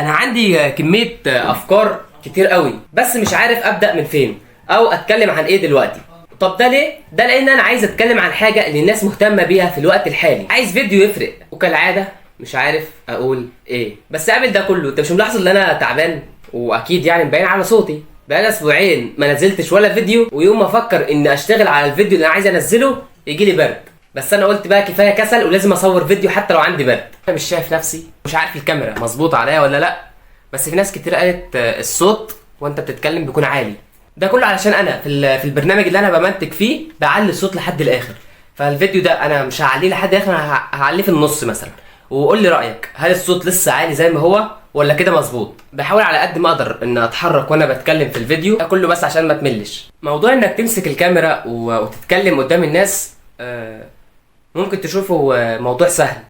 انا عندي كمية افكار كتير قوي، بس مش عارف ابدأ من فين او اتكلم عن ايه دلوقتي. طب ده ليه؟ ده لان انا عايز اتكلم عن حاجة اللي الناس مهتمة بيها في الوقت الحالي، عايز فيديو يفرق، وكالعادة مش عارف اقول ايه. بس قبل ده كله، انت مش ملاحظ ان انا تعبان؟ واكيد يعني مبين على صوتي. بقالي اسبوعين ما نزلتش ولا فيديو، ويوم ما افكر اني اشتغل على الفيديو اللي انا عايز انزله يجي لي برد. بس انا قلت بقى كفايه كسل ولازم اصور فيديو حتى لو عندي برد. انا مش شايف نفسي، مش عارف الكاميرا مظبوطه عليا ولا لا، بس في ناس كتير قالت الصوت وانت بتتكلم بيكون عالي. ده كله علشان انا في البرنامج اللي انا بمنتج فيه بعلي الصوت لحد الاخر. فالفيديو ده انا مش هعليه لحد الاخر، انا هعليه في النص مثلا. وقول لي رايك، هل الصوت لسه عالي زي ما هو ولا كده مظبوط؟ بحاول على قد ما اقدر ان اتحرك وانا بتكلم في الفيديو ده كله، بس عشان ما تملش. موضوع انك تمسك الكاميرا وتتكلم قدام الناس ممكن تشوفه موضوع سهل،